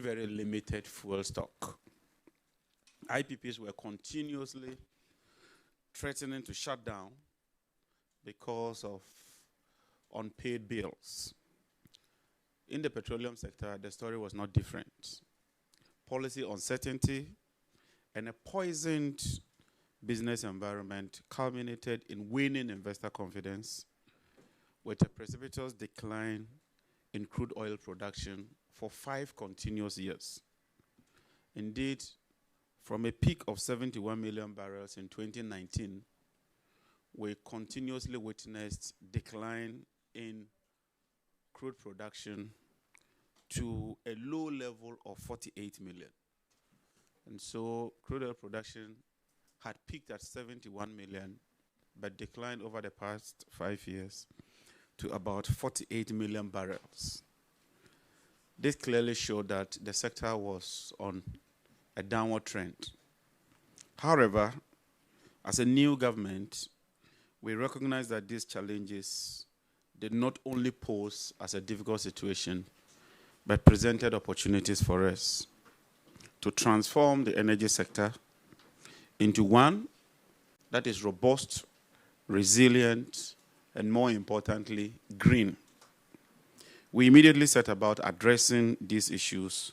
very limited fuel stock. IPPs were continuously threatening to shut down because of unpaid bills. In the petroleum sector, the story was not different. Policy uncertainty and a poisoned business environment culminated in waning investor confidence with a precipitous decline in crude oil production for 5 continuous years. Indeed, from a peak of 71 million barrels in 2019, we continuously witnessed decline in crude production to a low level of 48 million. And so crude oil production had peaked at 71 million, but declined over the past 5 years to about 48 million barrels. This clearly showed that the sector was on a downward trend. However, as a new government, we recognize that these challenges did not only pose as a difficult situation, but presented opportunities for us to transform the energy sector into one that is robust, resilient, and more importantly, green. We immediately set about addressing these issues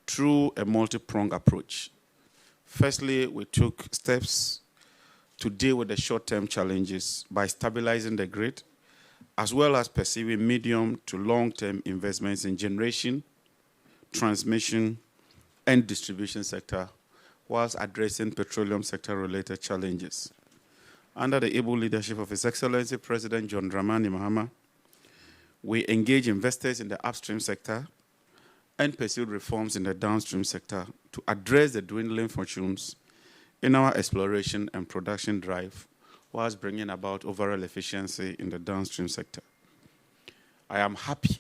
through a multi-pronged approach. Firstly, we took steps to deal with the short-term challenges by stabilizing the grid, as well as pursuing medium to long-term investments in generation, transmission, and distribution sector, whilst addressing petroleum sector-related challenges. Under the able leadership of His Excellency President John Dramani Mahama, we engaged investors in the upstream sector and pursued reforms in the downstream sector to address the dwindling fortunes in our exploration and production drive, whilst bringing about overall efficiency in the downstream sector. I am happy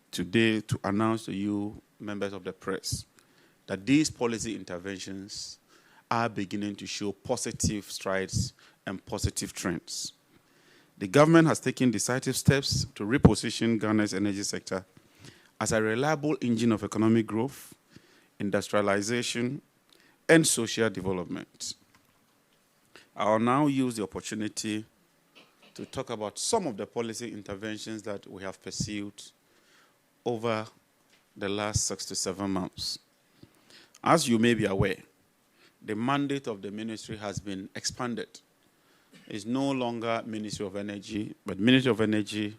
today to announce to you, members of the press, that these policy interventions are beginning to show positive strides and positive trends. The government has taken decisive steps to reposition Ghana's energy sector as a reliable engine of economic growth, industrialization, and social development. I will now use the opportunity to talk about some of the policy interventions that we have pursued over the last 6 to 7 months. As you may be aware, the mandate of the ministry has been expanded. It's no longer Ministry of Energy, but Ministry of Energy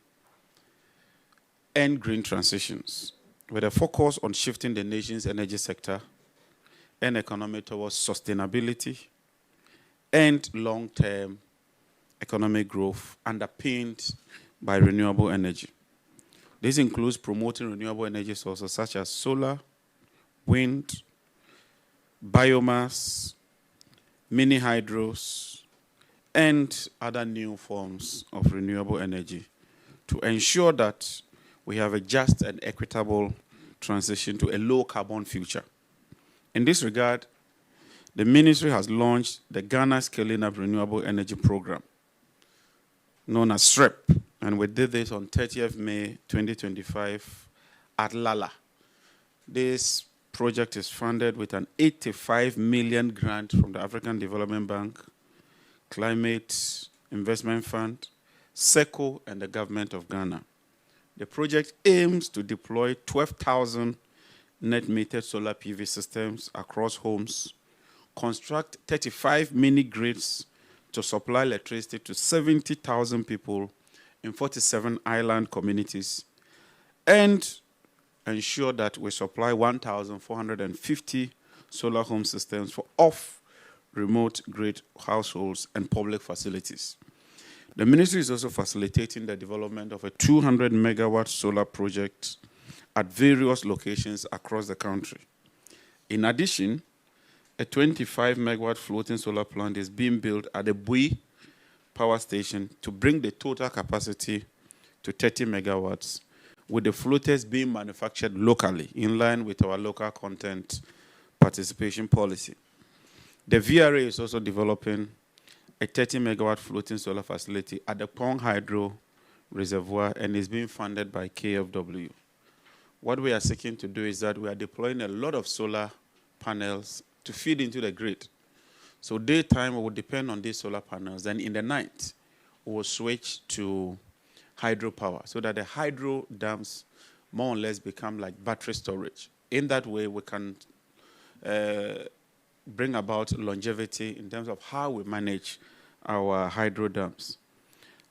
and Green Transitions, with a focus on shifting the nation's energy sector and economy towards sustainability and long-term economic growth underpinned by renewable energy. This includes promoting renewable energy sources such as solar, wind, biomass, mini hydros, and other new forms of renewable energy to ensure that we have a just and equitable transition to a low-carbon future. In this regard, the ministry has launched the Ghana Scaling Up Renewable Energy Program, known as SREP, and we did this on 30th May 2025 at Lala. This project is funded with an 85 million grant from the African Development Bank, Climate Investment Fund, SECO, and the Government of Ghana. The project aims to deploy 12,000 net-metered solar PV systems across homes, construct 35 mini-grids to supply electricity to 70,000 people in 47 island communities, and ensure that we supply 1,450 solar home systems for off-remote grid households and public facilities. The ministry is also facilitating the development of a 200 megawatt solar project at various locations across the country. In addition, a 25 megawatt floating solar plant is being built at the Bui power station to bring the total capacity to 30 megawatts, with the floaters being manufactured locally in line with our local content participation policy. The VRA is also developing a 30 megawatt floating solar facility at the Pong Hydro Reservoir and is being funded by KFW. what we are seeking to do is that we are deploying a lot of solar panels to feed into the grid. So daytime, we will depend on these solar panels. Then in the night, we will switch to hydropower so that the hydro dams more or less become like battery storage. In that way, we can bring about longevity in terms of how we manage our hydro dams.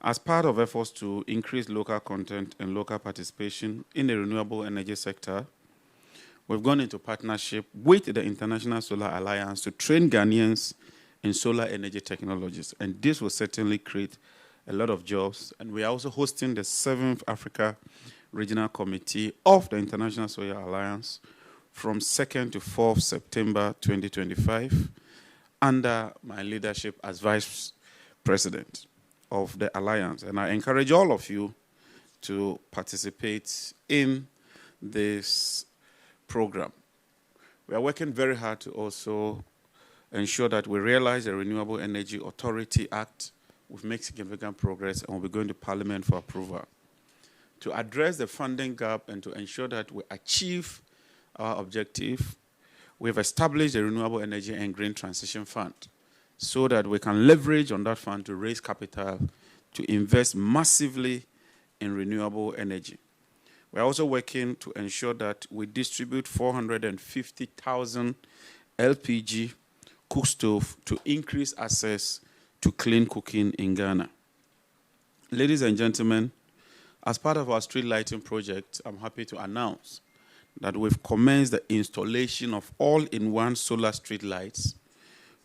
As part of efforts to increase local content and local participation in the renewable energy sector, we've gone into partnership with the International Solar Alliance to train Ghanaians in solar energy technologies. And this will certainly create a lot of jobs. And we are also hosting the 7th Africa Regional Committee of the International Solar Alliance from 2nd to 4th September 2025 under my leadership as Vice President of the Alliance. And I encourage all of you to participate in this program. We are working very hard to also ensure that we realize the Renewable Energy Authority Act. We've made significant progress and we'll be going to Parliament for approval. To address the funding gap and to ensure that we achieve our objective, we've established the Renewable Energy and Green Transition Fund so that we can leverage on that fund to raise capital to invest massively in renewable energy. We're also working to ensure that we distribute 450,000 LPG cook stove to increase access to clean cooking in Ghana. Ladies and gentlemen, as part of our street lighting project, I'm happy to announce that we've commenced the installation of all-in-one solar street lights.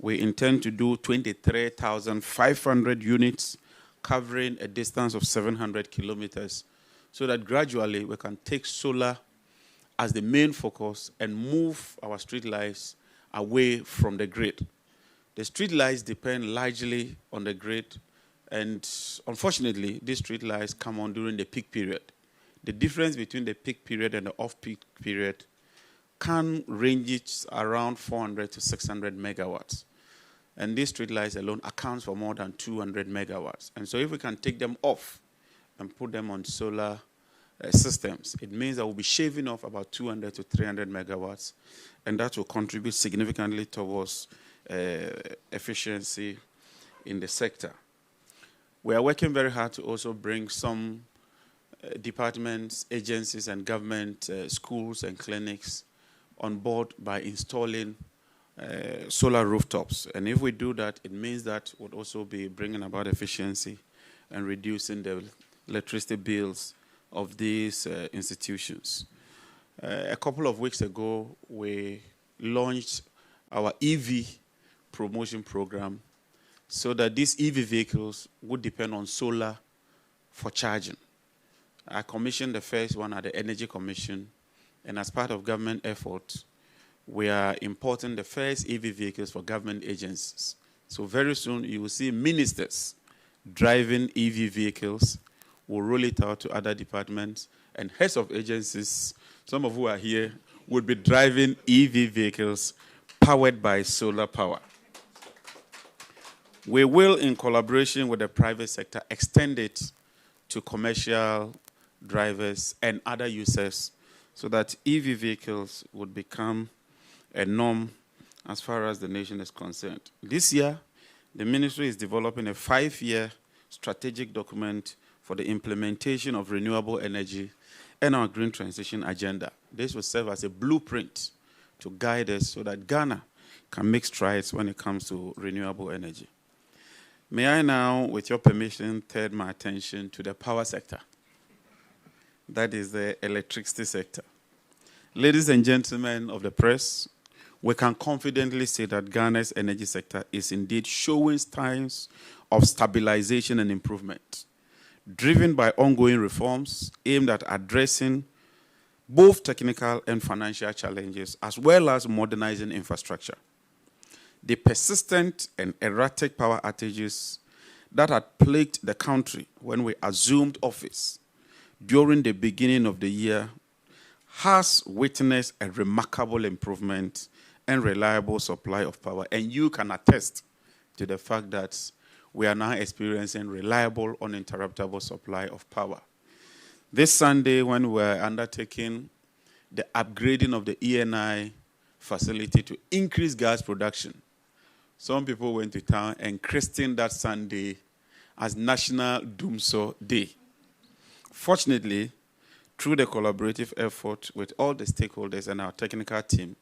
We intend to do 23,500 units covering a distance of 700 kilometers so that gradually we can take solar as the main focus and move our street lights away from the grid. The street lights depend largely on the grid, and unfortunately, these street lights come on during the peak period. The difference between the peak period and the off-peak period can range around 400 to 600 megawatts. And these street lights alone accounts for more than 200 megawatts. And so if we can take them off and put them on solar systems, it means that we'll be shaving off about 200 to 300 megawatts, and that will contribute significantly towards efficiency in the sector. We are working very hard to also bring some departments, agencies, and government schools and clinics on board by installing solar rooftops. And if we do that, it means that we'll also be bringing about efficiency and reducing the electricity bills of these institutions. A couple of weeks ago, we launched our EV promotion program so that these EV vehicles would depend on solar for charging. I commissioned the first one at the Energy Commission, and as part of government efforts, we are importing the first EV vehicles for government agencies. So very soon you will see ministers driving EV vehicles. We'll roll it out to other departments, and heads of agencies, some of who are here, would be driving EV vehicles powered by solar power. We will, in collaboration with the private sector, extend it to commercial drivers and other users so that EV vehicles would become a norm as far as the nation is concerned. This year, the ministry is developing a 5-year strategic document for the implementation of renewable energy and our green transition agenda. This will serve as a blueprint to guide us so that Ghana can make strides when it comes to renewable energy. May I now, with your permission, turn my attention to the power sector. That is the electricity sector. Ladies and gentlemen of the press, we can confidently say that Ghana's energy sector is indeed showing signs of stabilization and improvement, driven by ongoing reforms aimed at addressing both technical and financial challenges, as well as modernizing infrastructure. The persistent and erratic power outages that had plagued the country when we assumed office during the beginning of the year has witnessed a remarkable improvement and reliable supply of power. And you can attest to the fact that we are now experiencing reliable, uninterruptible supply of power. This Sunday, when we were undertaking the upgrading of the ENI facility to increase gas production. Some people went to town and christened that Sunday as National Doomsaw Day. Fortunately, through the collaborative effort with all the stakeholders and our technical team,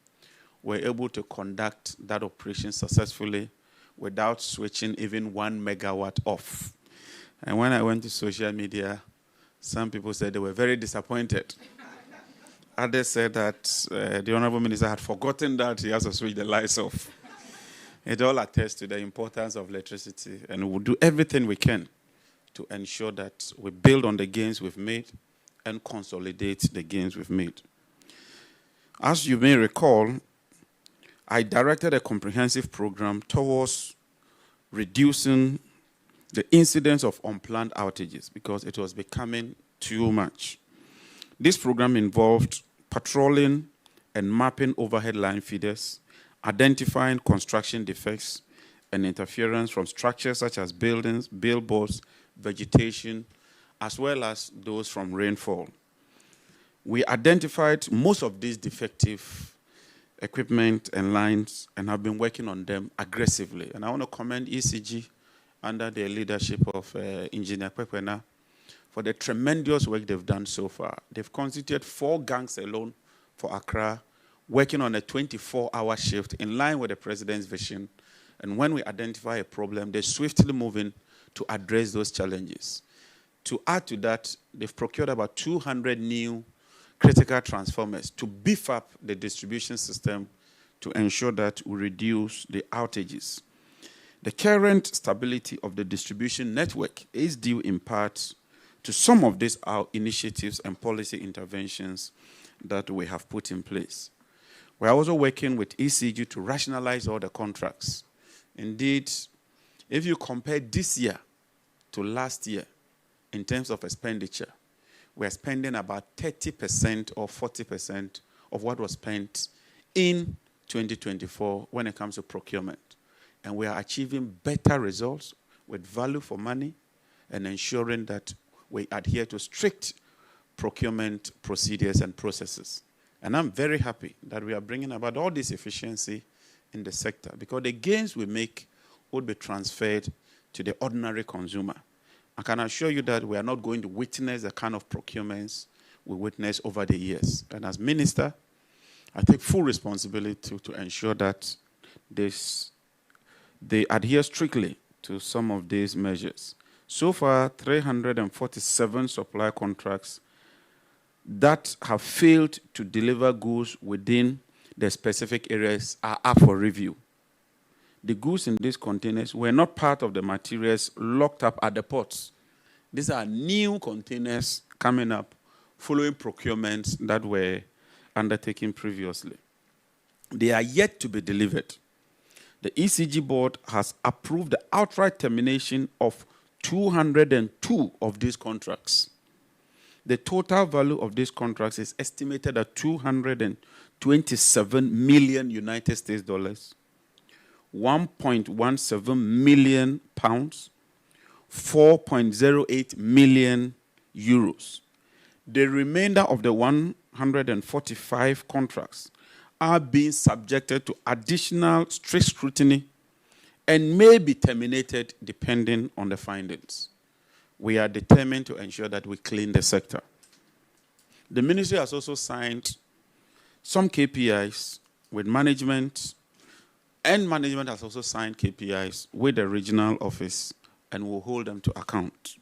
we were able to conduct that operation successfully without switching even 1 megawatt off. And when I went to social media, some people said they were very disappointed. Others said that the Honorable Minister had forgotten that he has to switch the lights off. It all attests to the importance of electricity, and we'll do everything we can to ensure that we build on the gains we've made and consolidate the gains we've made. As you may recall, I directed a comprehensive program towards reducing the incidence of unplanned outages because it was becoming too much. This program involved patrolling and mapping overhead line feeders, identifying construction defects and interference from structures such as buildings, billboards, vegetation, as well as those from rainfall. We identified most of these defective equipment and lines and have been working on them aggressively. And I want to commend ECG under the leadership of Engineer Pekwena for the tremendous work they've done so far. They've constituted 4 gangs alone for Accra, working on a 24-hour shift in line with the President's vision. And when we identify a problem, they're swiftly moving to address those challenges. To add to that, they've procured about 200 new critical transformers to beef up the distribution system to ensure that we reduce the outages. The current stability of the distribution network is due in part to some of these initiatives and policy interventions that we have put in place. We are also working with ECG to rationalize all the contracts. Indeed, if you compare this year to last year in terms of expenditure, we are spending about 30% or 40% of what was spent in 2024 when it comes to procurement. And we are achieving better results with value for money and ensuring that we adhere to strict procurement procedures and processes. And I'm very happy that we are bringing about all this efficiency in the sector because the gains we make would be transferred to the ordinary consumer. I can assure you that we are not going to witness the kind of procurements we witnessed over the years. And as minister, I take full responsibility to ensure that they adhere strictly to some of these measures. So far, 347 supply contracts that have failed to deliver goods within the specific areas are up for review. The goods in these containers were not part of the materials locked up at the ports. These are new containers coming up following procurements that were undertaken previously. They are yet to be delivered. The ECG board has approved the outright termination of 202 of these contracts. The total value of these contracts is estimated at 227 million United States dollars, 1.17 million pounds, 4.08 million euros. The remainder of the 145 contracts are being subjected to additional strict scrutiny and may be terminated depending on the findings. We are determined to ensure that we clean the sector. The ministry has also signed some KPIs with management, and management has also signed KPIs with the regional office and will hold them to account.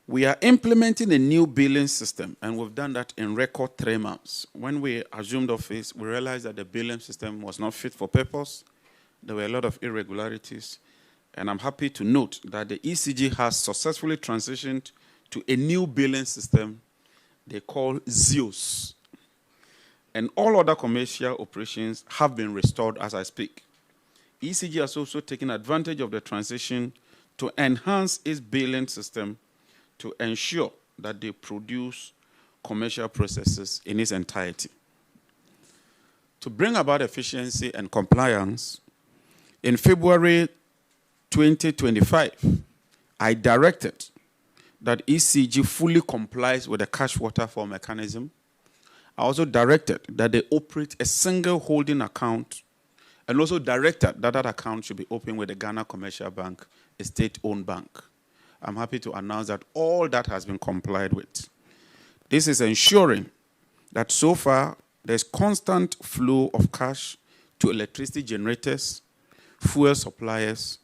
We are implementing a new billing system, and we've done that in record 3 months. When we assumed office, we realized that the billing system was not fit for purpose. There were a lot of irregularities, and I'm happy to note that the ECG has successfully transitioned to a new billing system they call ZEOS. And all other commercial operations have been restored as I speak. ECG has also taken advantage of the transition to enhance its billing system to ensure that they produce commercial processes in its entirety. To bring about efficiency and compliance, in February 2025, I directed that ECG fully complies with the cash waterfall mechanism I also directed that they operate a single holding account, and also directed that that account should be opened with the Ghana Commercial Bank, a state-owned bank. I'm happy to announce that all that has been complied with. This is ensuring that so far there's constant flow of cash to electricity generators, fuel suppliers,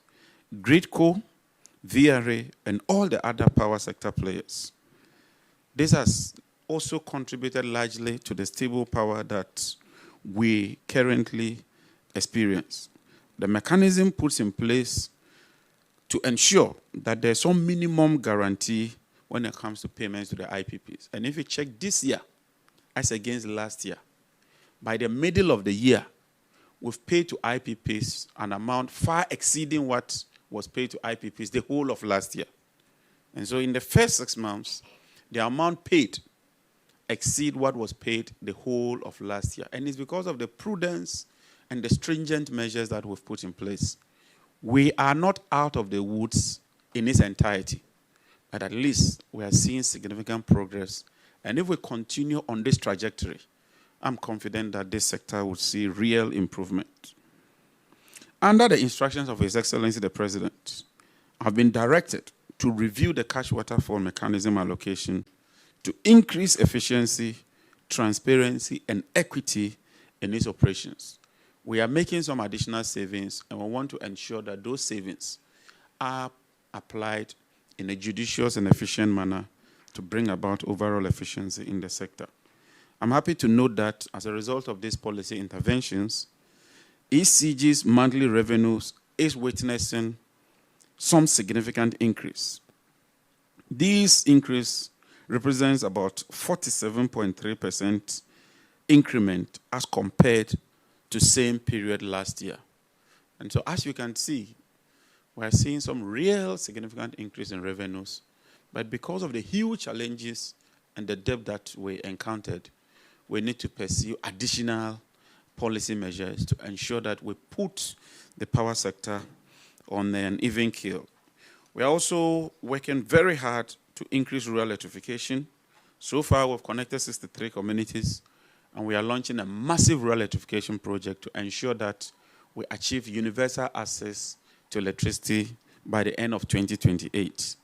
GridCo, VRA, and all the other power sector players. This has also contributed largely to the stable power that we currently experience. The mechanism puts in place to ensure that there's some minimum guarantee when it comes to payments to the IPPs. And if you check this year as against last year, by the middle of the year, we've paid to IPPs an amount far exceeding what was paid to IPPs the whole of last year. And so in the first 6 months, the amount paid exceed what was paid the whole of last year. And it's because of the prudence and the stringent measures that we've put in place. We are not out of the woods in its entirety, but at least we are seeing significant progress. And if we continue on this trajectory, I'm confident that this sector will see real improvement. Under the instructions of His Excellency the President, I've been directed to review the cash waterfall mechanism allocation to increase efficiency, transparency, and equity in its operations. We are making some additional savings, and we want to ensure that those savings are applied in a judicious and efficient manner to bring about overall efficiency in the sector. I'm happy to note that as a result of these policy interventions, ECG's monthly revenues is witnessing some significant increase. This increase represents about 47.3% increment as compared to same period last year. And so as you can see, we're seeing some real significant increase in revenues, but because of the huge challenges and the debt that we encountered, we need to pursue additional policy measures to ensure that we put the power sector on an even keel. We are also working very hard to increase rural electrification. So far, we've connected 63 communities, and we are launching a massive rural electrification project to ensure that we achieve universal access to electricity by the end of 2028.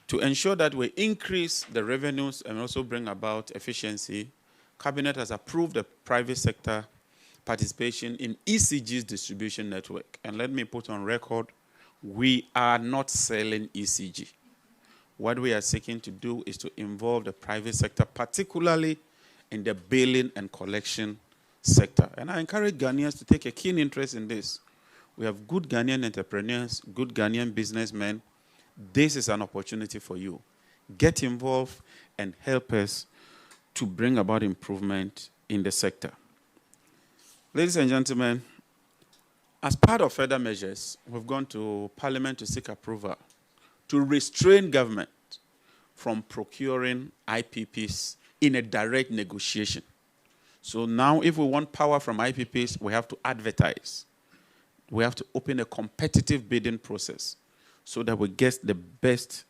To ensure that we increase the revenues and also bring about efficiency, Cabinet has approved the private sector participation in ECG's distribution network. And let me put on record, we are not selling ECG. What we are seeking to do is to involve the private sector, particularly in the billing and collection sector. And I encourage Ghanaians to take a keen interest in this. We have good Ghanaian entrepreneurs, good Ghanaian businessmen. This is an opportunity for you. Get involved and help us to bring about improvement in the sector. Ladies and gentlemen, as part of further measures, we've gone to Parliament to seek approval to restrain government from procuring IPPs in a direct negotiation. So now if we want power from IPPs, we have to advertise. We have to open a competitive bidding process so that we get the best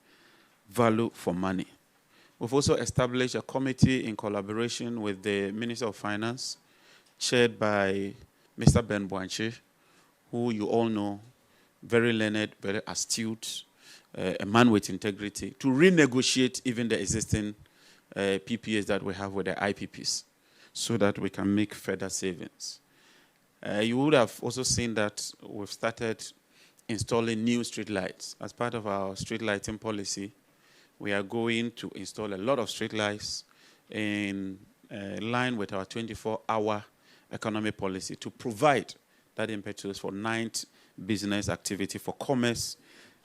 value for money. We've also established a committee in collaboration with the Minister of Finance, chaired by Mr. Ben Bwanche, who you all know, very learned, very astute, a man with integrity, to renegotiate even the existing PPAs that we have with the IPPs so that we can make further savings. You would have also seen that we've started installing new street lights. As part of our street lighting policy, we are going to install a lot of street lights in line with our 24-hour economy policy to provide that impetus for night business activity, for commerce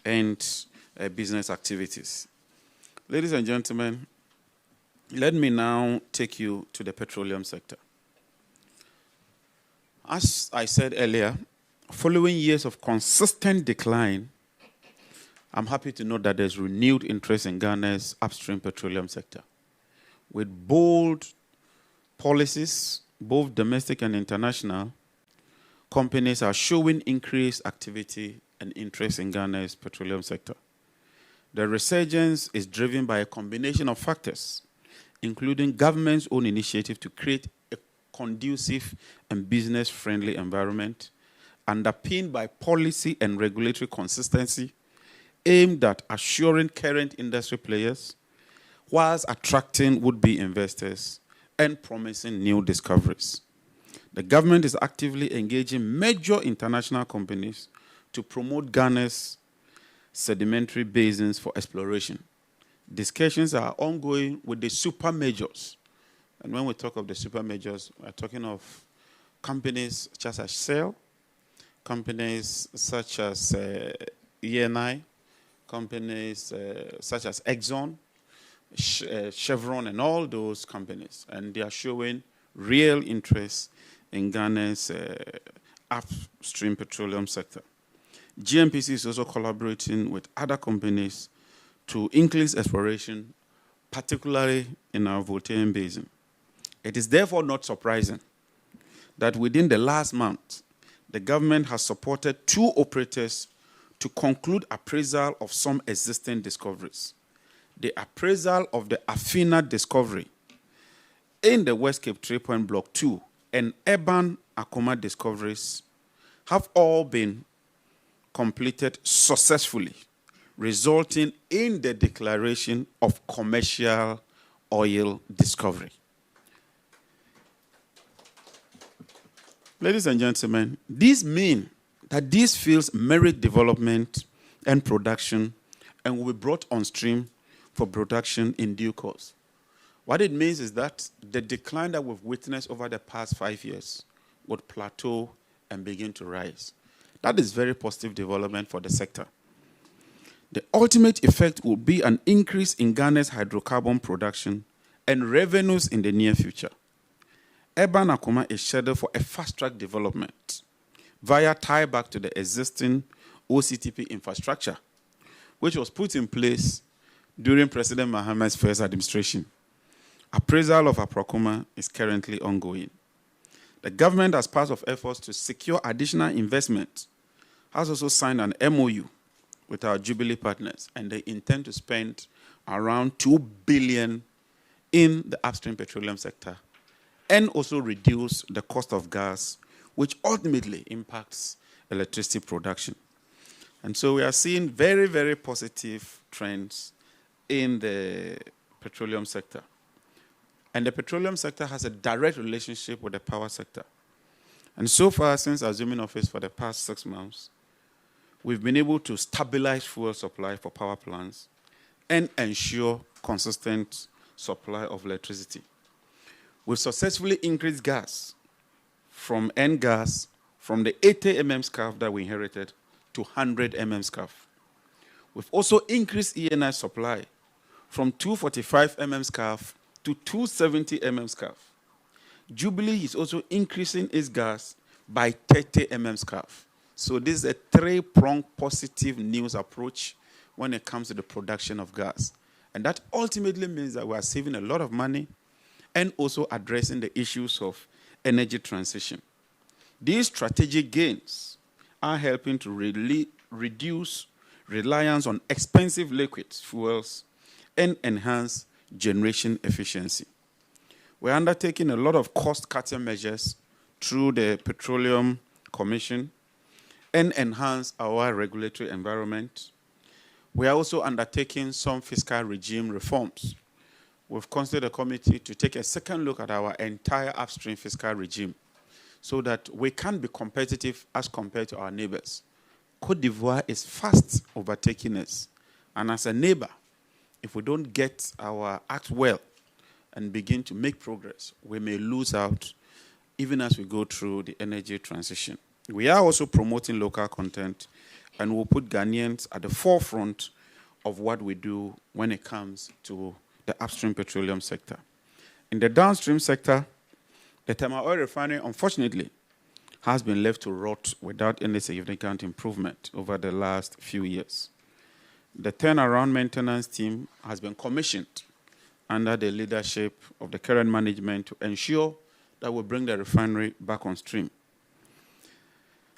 and business activities. Ladies and gentlemen, let me now take you to the petroleum sector. As I said earlier, following years of consistent decline, I'm happy to note that there's renewed interest in Ghana's upstream petroleum sector. With bold policies, both domestic and international, companies are showing increased activity and interest in Ghana's petroleum sector. The resurgence is driven by a combination of factors, including government's own initiative to create a conducive and business-friendly environment underpinned by policy and regulatory consistency aimed at assuring current industry players whilst attracting would-be investors and promising new discoveries. The government is actively engaging major international companies to promote Ghana's sedimentary basins for exploration. Discussions are ongoing with the super majors. And when we talk of the super majors, we're talking of companies such as Shell, companies such as ENI, companies such as Exxon, Chevron, and all those companies. And they are showing real interest in Ghana's upstream petroleum sector. GMPC is also collaborating with other companies to increase exploration, particularly in our Voltairean Basin. It is therefore not surprising that within the last month, the government has supported 2 operators to conclude appraisal of some existing discoveries. The appraisal of the Afina discovery in the West Cape 3 Block 2 and Urban Akoma discoveries have all been completed successfully, resulting in the declaration of commercial oil discovery. Ladies and gentlemen, these mean that these fields merit development and production and will be brought on stream for production in due course. What it means is that the decline that we've witnessed over the past 5 years would plateau and begin to rise. That is very positive development for the sector. The ultimate effect will be an increase in Ghana's hydrocarbon production and revenues in the near future. Urban Akoma is scheduled for a fast-track development via tie-back to the existing OCTP infrastructure, which was put in place during President Mahamad's first administration. Appraisal of Aprakoma is currently ongoing. The government, as part of efforts to secure additional investment, has also signed an MOU with our Jubilee partners, and they intend to spend around $2 billion in the upstream petroleum sector and also reduce the cost of gas, which ultimately impacts electricity production. And so we are seeing very, very positive trends in the petroleum sector. And the petroleum sector has a direct relationship with the power sector. And so far, since assuming office for the past 6 months, we've been able to stabilize fuel supply for power plants and ensure consistent supply of electricity. We've successfully increased gas from N-gas from the 80 mm SCAF that we inherited to 100 mm SCAF. We've also increased ENI supply from 245 mm SCAF to 270 mm SCAF. Jubilee is also increasing its gas by 30 mm SCAF. So this is a 3-pronged positive news approach when it comes to the production of gas. And that ultimately means that we are saving a lot of money and also addressing the issues of energy transition. These strategic gains are helping to reduce reliance on expensive liquid fuels and enhance generation efficiency. We're undertaking a lot of cost-cutting measures through the Petroleum Commission and enhance our regulatory environment. We are also undertaking some fiscal regime reforms. We've constituted a committee to take a second look at our entire upstream fiscal regime so that we can be competitive as compared to our neighbors. Côte d'Ivoire is fast overtaking us. And as a neighbor, if we don't get our act well and begin to make progress, we may lose out even as we go through the energy transition. We are also promoting local content, and we'll put Ghanaians at the forefront of what we do when it comes to the upstream petroleum sector. In the downstream sector, the thermal oil refinery, unfortunately, has been left to rot without any significant improvement over the last few years. The turnaround maintenance team has been commissioned under the leadership of the current management to ensure that we bring the refinery back on stream.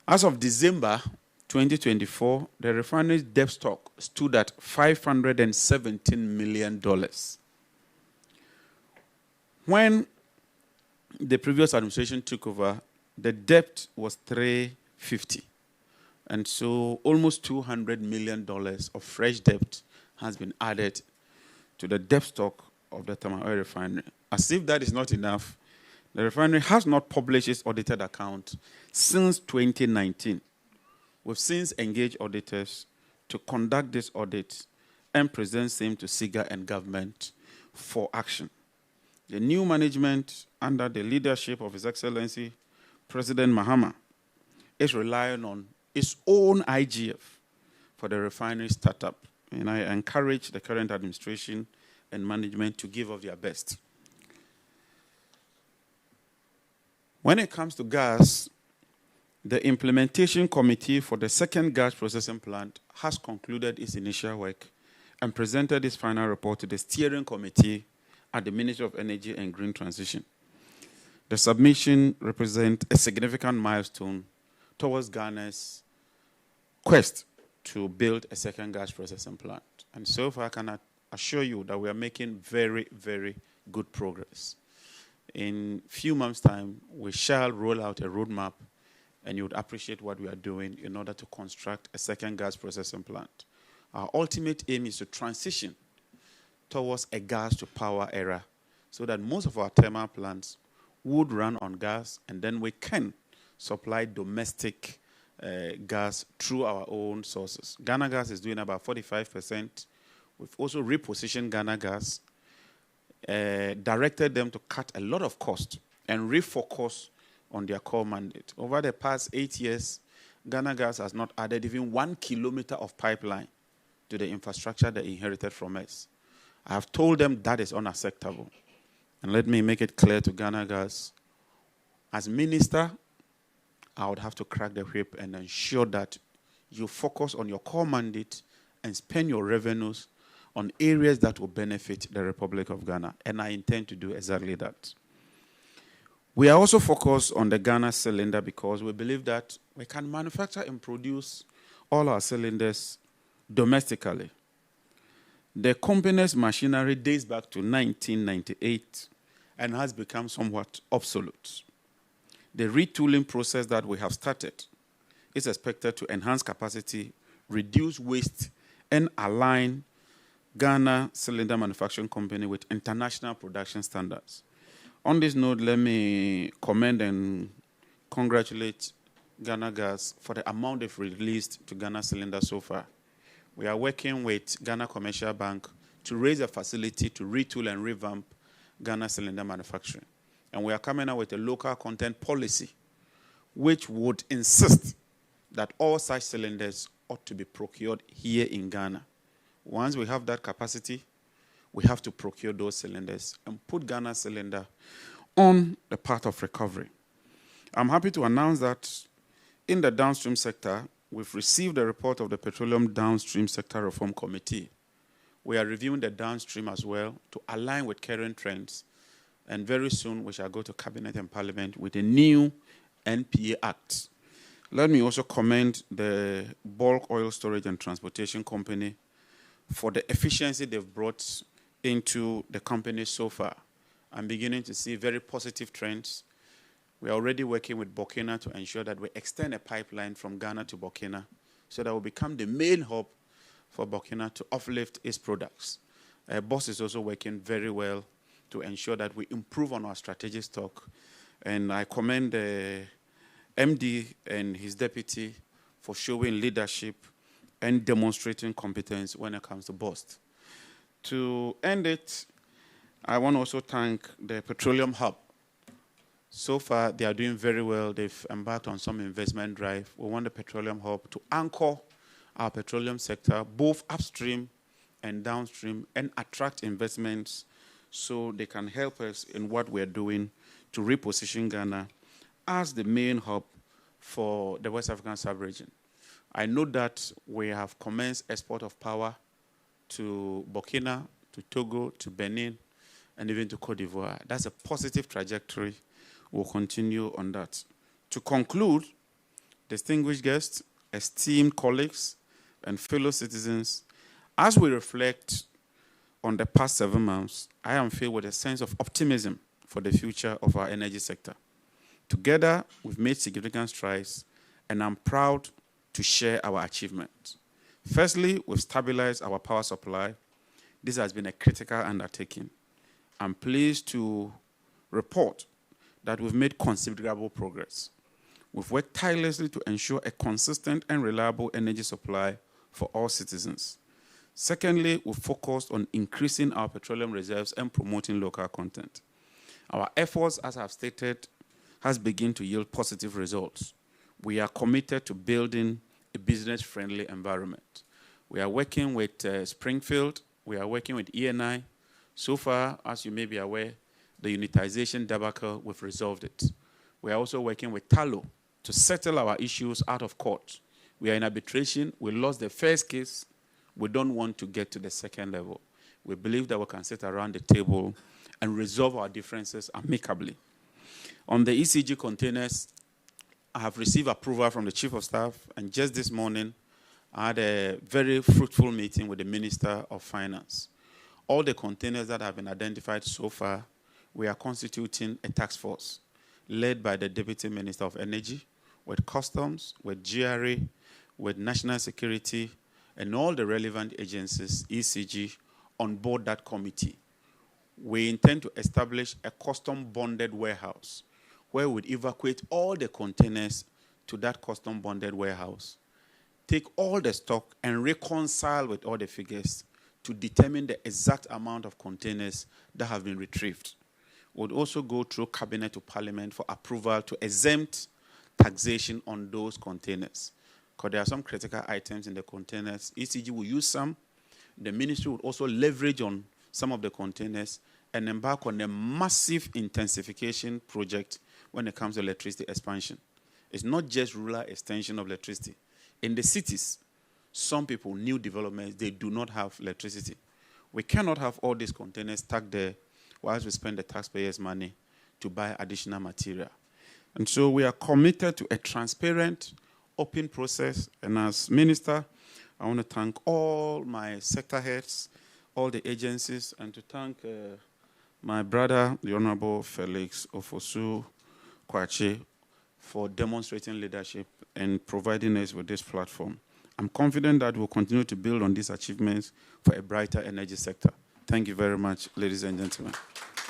As of December 2024, the refinery's debt stock stood at $517 million. When the previous administration took over, the debt was $350. And so almost $200 million of fresh debt has been added to the debt stock of the thermal oil refinery. As if that is not enough, the refinery has not published its audited account since 2019. We've since engaged auditors to conduct this audit and present same to SIGA and government for action. The new management, under the leadership of His Excellency President Mahama, is relying on its own IGF for the refinery startup. And I encourage the current administration and management to give of their best. When it comes to gas, the implementation committee for the second gas processing plant has concluded its initial work and presented its final report to the steering committee at the Ministry of Energy and Green Transition. The submission represents a significant milestone towards Ghana's quest to build a second gas processing plant. And so far, I can assure you that we are making very, very good progress. In a few months' time, we shall roll out a roadmap, and you would appreciate what we are doing in order to construct a second gas processing plant. Our ultimate aim is to transition towards a gas-to-power era so that most of our thermal plants would run on gas, and then we can supply domestic gas through our own sources. Ghana Gas is doing about 45%. We've also repositioned Ghana Gas, directed them to cut a lot of cost and refocus on their core mandate. Over the past 8 years, Ghana Gas has not added even 1 kilometer of pipeline to the infrastructure they inherited from us. I have told them that is unacceptable. And let me make it clear to Ghana Gas, as minister, I would have to crack the whip and ensure that you focus on your core mandate and spend your revenues on areas that will benefit the Republic of Ghana. And I intend to do exactly that. We are also focused on the Ghana cylinder because we believe that we can manufacture and produce all our cylinders domestically. The company's machinery dates back to 1998 and has become somewhat obsolete. The retooling process that we have started is expected to enhance capacity, reduce waste, and align Ghana Cylinder Manufacturing Company with international production standards. On this note, let me commend and congratulate Ghana Gas for the amount they've released to Ghana Cylinder so far. We are working with Ghana Commercial Bank to raise a facility to retool and revamp Ghana Cylinder Manufacturing. And we are coming out with a local content policy which would insist that all such cylinders ought to be procured here in Ghana. Once we have that capacity, we have to procure those cylinders and put Ghana Cylinder on the path of recovery. I'm happy to announce that in the downstream sector, we've received a report of the Petroleum Downstream Sector Reform Committee. We are reviewing the downstream as well to align with current trends. And very soon, we shall go to Cabinet and Parliament with a new NPA Act. Let me also commend the Bulk Oil Storage and Transportation Company for the efficiency they've brought into the company so far. I'm beginning to see very positive trends. We are already working with Burkina to ensure that we extend a pipeline from Ghana to Burkina so that we'll become the main hub for Burkina to uplift its products. Boss is also working very well to ensure that we improve on our strategic stock. And I commend the MD and his deputy for showing leadership and demonstrating competence when it comes to BOST. To end it, I want to also thank the Petroleum Hub. So far, they are doing very well. They've embarked on some investment drive. We want the Petroleum Hub to anchor our petroleum sector, both upstream and downstream, and attract investments so they can help us in what we're doing to reposition Ghana as the main hub for the West African sub-region. I know that we have commenced export of power to Burkina, to Togo, to Benin, and even to Cote d'Ivoire. That's a positive trajectory. We'll continue on that. To conclude, distinguished guests, esteemed colleagues, and fellow citizens, as we reflect on the past 7 months, I am filled with a sense of optimism for the future of our energy sector. Together, we've made significant strides, and I'm proud to share our achievements. Firstly, we've stabilized our power supply. This has been a critical undertaking. I'm pleased to report that we've made considerable progress. We've worked tirelessly to ensure a consistent and reliable energy supply for all citizens. Secondly, we've focused on increasing our petroleum reserves and promoting local content. Our efforts, as I've stated, has begun to yield positive results. We are committed to building a business-friendly environment. We are working with Springfield. We are working with ENI. So far, as you may be aware, the unitization debacle, we've resolved it. We are also working with Talo to settle our issues out of court. We are in arbitration. We lost the first case. We don't want to get to the second level. We believe that we can sit around the table and resolve our differences amicably. On the ECG containers, I have received approval from the Chief of Staff, and just this morning, I had a very fruitful meeting with the Minister of Finance. All the containers that have been identified so far, we are constituting a task force led by the Deputy Minister of Energy, with Customs, with GRA, with National Security, and all the relevant agencies, ECG, on board that committee. We intend to establish a custom-bonded warehouse where we'd evacuate all the containers to that custom-bonded warehouse, take all the stock and reconcile with all the figures to determine the exact amount of containers that have been retrieved. We'll also go through Cabinet to Parliament for approval to exempt taxation on those containers, because there are some critical items in the containers. ECG will use some. The ministry will also leverage on some of the containers and embark on a massive intensification project when it comes to electricity expansion. It's not just rural extension of electricity. In the cities, some people, new developments, they do not have electricity. We cannot have all these containers stuck there whilst we spend the taxpayers' money to buy additional material. And so we are committed to a transparent, open process. And as minister, I want to thank all my sector heads, all the agencies, and to thank my brother, the Honorable Felix Ofosu Kwache, for demonstrating leadership and providing us with this platform. I'm confident that we'll continue to build on these achievements for a brighter energy sector. Thank you very much, ladies and gentlemen.